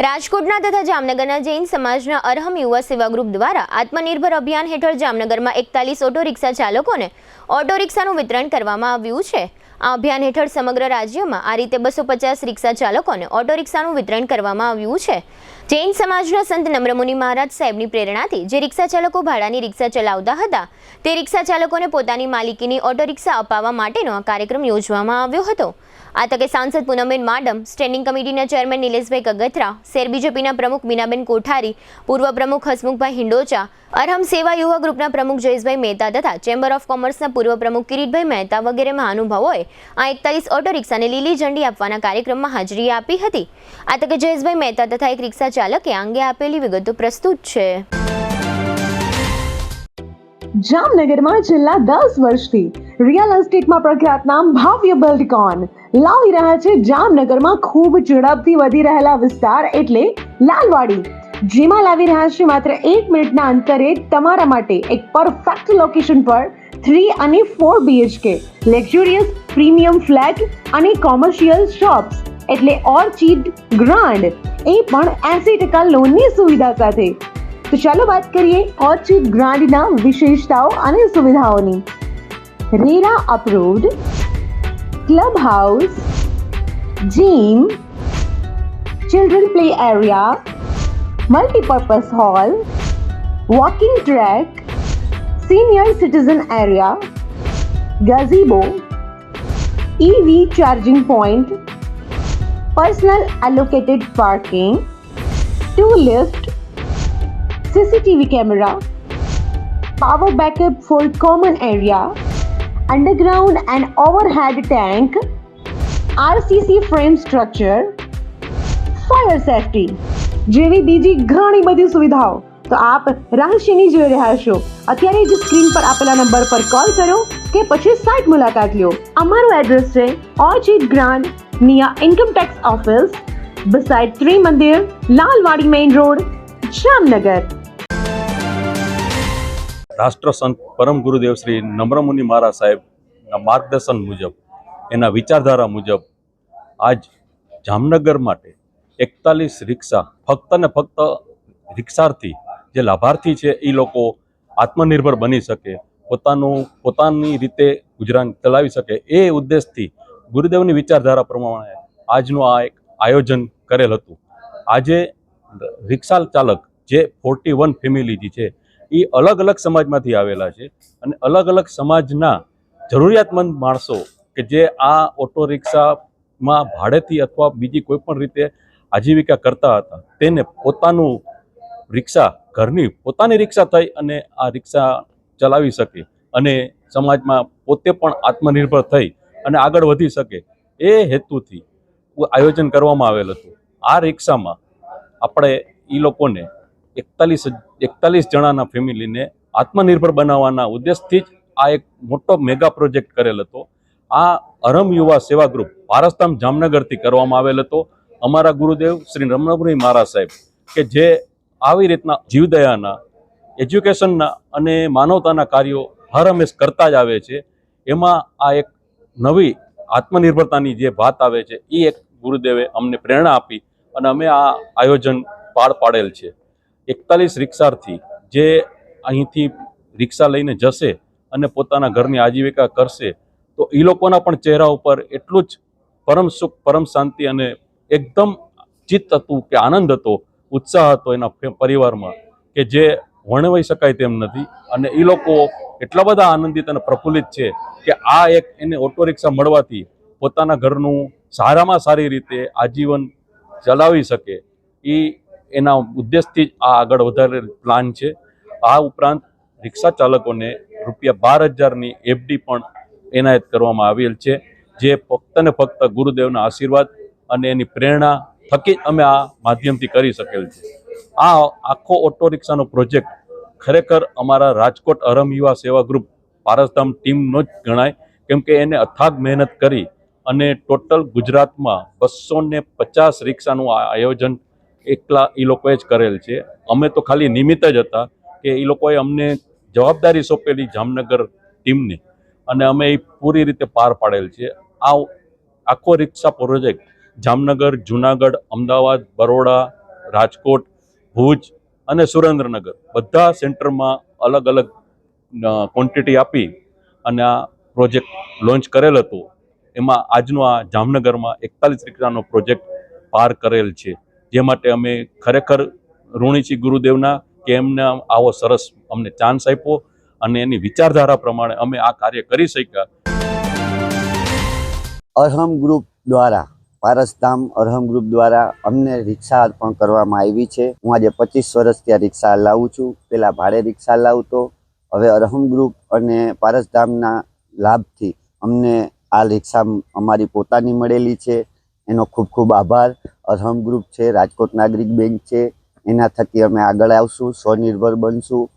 રાજકોટના તથા જામનગરના જૈન સમાજના અરહમ યુવા સેવા ગ્રુપ દ્વારા આત્મનિર્ભર અભિયાન હેઠળ જામનગરમાં 41 ઓટો રિક્ષા ચાલકોને ઓટો રિક્ષાનું વિતરણ કરવામાં આવ્યું છે। આ અભિયાન હેઠળ સમગ્ર રાજ્યમાં આ રીતે 250 રિક્ષા ચાલકોને ઓટો રિક્ષાનું વિતરણ કરવામાં આવ્યું છે। જૈન સમાજના સંત નમ્રમુનિ મહારાજ સાહેબની પ્રેરણાથી જે રિક્ષા ચાલકો ભાડાની રિક્ષા ચલાવતા હતા તે રિક્ષા ચાલકોને પોતાની માલિકીની ઓટો રિક્ષા અપાવવા માટેનો આ કાર્યક્રમ યોજવામાં આવ્યો હતો। આ તકે સાંસદ પૂનમબેન માડમ, સ્ટેન્ડિંગ કમિટીના ચેરમેન નિલેશભાઈ કગથરા, શહેર બીજેપીના પ્રમુખ મીનાબેન કોઠારી, પૂર્વ પ્રમુખ હસમુખભાઈ હિંડોચા, અરહમ સેવા યુવા ગ્રુપના પ્રમુખ જયેશભાઈ મહેતા તથા ચેમ્બર ઓફ કોમર્સના પૂર્વ પ્રમુખ કિરીટભાઈ મહેતા વગેરે મહાનુભાવોએ આ 41 ઓટો રિક્ષાને લીલી ઝંડી આપવાના કાર્યક્રમમાં હાજરી આપી હતી। આ તકે જયેશભાઈ મહેતા તથા એક રિક્ષા ચાલકે આ અંગે આપેલી વિગતો પ્રસ્તુત છે। જામનગરમાં છેલ્લા 10 વર્ષથી રિયલ એસ્ટેટમાં પ્રખ્યાત નામ ભવ્ય બિલ્ડકોન લાવી રહ્યા છે જામનગરમાં ખૂબ ઝડપથી વધી રહેલા વિસ્તાર એટલે લાલવાડી, જેમાં લાવી રહ્યા છે માત્ર 1 મિનિટના અંતરે તમારા માટે એક પરફેક્ટ લોકેશન પર 3 અને 4 BHK લક્ઝુરિયસ પ્રીમિયમ ફ્લેટ અને કોમર્શિયલ શોપ્સ એટલે ઓર્ચિડ ગ્રાન્ડ, એ પણ 80% લોનની સુવિધા સાથે। तो चलो बात करिए ऑर्चिड ग्रांड ना विशेषताओं અને સુવિધાઓની। RERA approved, club house, gym, children play area, multipurpose hall, walking track, senior citizen area, gazebo, EV charging point, personal allocated parking, 2 lift, CCTV camera, power backup for common area, underground and overhead tank, RCC frame structure, fire safety જેવી બીજી ઘણી બધી સુવિધાઓ તો આપ રાશિની જોઈ રહ્યા છો। અત્યારે જ સ્ક્રીન પર આપેલા નંબર પર કોલ કરો કે પછી સાઇટ મુલાકાત લો। અમારું એડ્રેસ છે orchid grand near income tax office, beside Trimandir, Lalwadi main road, Jamnagar. રાષ્ટ્રસંત પરમ ગુરુદેવ શ્રી નમ્રમુનિ મહારાજ સાહેબના માર્ગદર્શન મુજબ, એના વિચારધારા મુજબ આજ જામનગર માટે 41 રિક્ષા ફક્ત ને ફક્ત રિક્ષાર્થી જે લાભાર્થી છે એ લોકો આત્મનિર્ભર બની શકે, પોતાની રીતે ગુજરાન ચલાવી શકે, એ ઉદ્દેશથી ગુરુદેવની વિચારધારા પ્રમાણે આજનું આ એક આયોજન કરેલ હતું। આજે રિક્ષા ચાલક જે 41 ફેમિલી જે છે એ અલગ અલગ સમાજમાંથી આવેલા છે અને અલગ અલગ સમાજના જરૂરિયાતમંદ માણસો કે જે આ ઓટો રિક્ષામાં ભાડેથી અથવા બીજી કોઈ પણ રીતે આજીવિકા કરતા હતા તેને પોતાનું રિક્ષા, ઘરની પોતાની રિક્ષા થઈ અને આ રિક્ષા ચલાવી શકે અને સમાજમાં પોતે પણ આત્મનિર્ભર થઈ અને આગળ વધી શકે, એ હેતુથી આયોજન કરવામાં આવેલ હતું। આ રિક્ષામાં આપણે એ લોકોને 41 જણાના ફેમિલીને આત્મનિર્ભર બનાવવાના ઉદ્દેશથી જ આ એક મોટો મેગા પ્રોજેક્ટ કરેલ હતો। આ અરહમ યુવા સેવા ગ્રુપ પારસધામ જામનગરથી કરવામાં આવેલ હતો। અમારા ગુરુદેવ શ્રી નમ્રમુનિ મહારાજ સાહેબ કે જે આવી રીતના જીવદયાના, એજ્યુકેશનના અને માનવતાના કાર્યો હર હંમેશ કરતા જ આવે છે, એમાં આ એક નવી આત્મનિર્ભરતાની જે વાત આવે છે એ એક ગુરુદેવે અમને પ્રેરણા આપી અને અમે આ આયોજન પાર પાડેલ છે। 41 રિક્ષાર્થી જે અહીંથી રિક્ષા લઈને જશે અને પોતાના ઘરની આજીવિકા કરશે તો એ લોકોના પણ ચહેરા ઉપર એટલું જ પરમ સુખ, પરમ શાંતિ અને એકદમ ચિત્ત હતું કે આનંદ હતો, ઉત્સાહ હતો એના પરિવારમાં કે જે વર્ણવી શકાય તેમ નથી। અને એ લોકો એટલા બધા આનંદિત અને પ્રફુલ્લિત છે કે આ એક એને ઓટો રિક્ષા મળવાથી પોતાના ઘરનું સારામાં સારી રીતે આજીવન ચલાવી શકે, એ એના ઉદ્દેશથી જ આ આગળ વધારે પ્લાન છે। આ ઉપરાંત રિક્ષા ચાલકોને ₹12,000ની FD પણ એનાયત કરવામાં આવેલ છે, જે ફક્ત ને ફક્ત ગુરુદેવના આશીર્વાદ અને એની પ્રેરણા થકી અમે આ માધ્યમથી કરી શકેલ છે। આ આખો ઓટો રિક્ષાનો પ્રોજેક્ટ ખરેખર અમારા રાજકોટ અરહમ યુવા સેવા ગ્રુપ પારસધામ ટીમનો જ ગણાય, કેમ કે એને અથાગ મહેનત કરી અને ટોટલ ગુજરાતમાં 250 રિક્ષાનું આયોજન એકલા એ લોકોએ જ કરેલ છે। અમે તો ખાલી નિમિત્ત જ હતા કે એ લોકોએ અમને જવાબદારી સોંપેલી જામનગર ટીમને અને અમે એ પૂરી રીતે પાર પાડેલ છે। આ આખો રિક્ષા પ્રોજેક્ટ જામનગર, જુનાગઢ, અમદાવાદ, બરોડા, રાજકોટ, ભુજ અને સુરેન્દ્રનગર બધા સેન્ટરમાં અલગ અલગ ક્વોન્ટિટી આપી અને આ પ્રોજેક્ટ લોન્ચ કરેલ હતો. એમાં આજનો આ જામનગરમાં 41 રિક્ષાનો પ્રોજેક્ટ પાર કરેલ છે, જે માટે અમે ખરેખર ઋણી છીએ ગુરુદેવના કે એમને આવો સરસ અમને ચાન્સ આપ્યો અને એની વિચારધારા પ્રમાણે અમે આ કાર્ય કરી શક્યા. અરહમ ગ્રુપ દ્વારા પારસધામ અરહમ ગ્રુપ દ્વારા અમને રિક્ષા અર્પણ કરવામાં આવી છે. હું આજે 25 વર્ષથી આ રિક્ષા લાવું છું. પહેલાં ભાડે રિક્ષા લાવતો, હવે અરહમ ગ્રુપ અને પારસધામના લાભથી અમને આ રિક્ષા અમારી પોતાની મળેલી છે. એનો ખૂબ ખૂબ આભાર. અરહમ ગ્રુપ છે, રાજકોટ નાગરિક બેંક છે, એના થકી અમે આગળ આવશું, સ્વનિર્ભર બનશું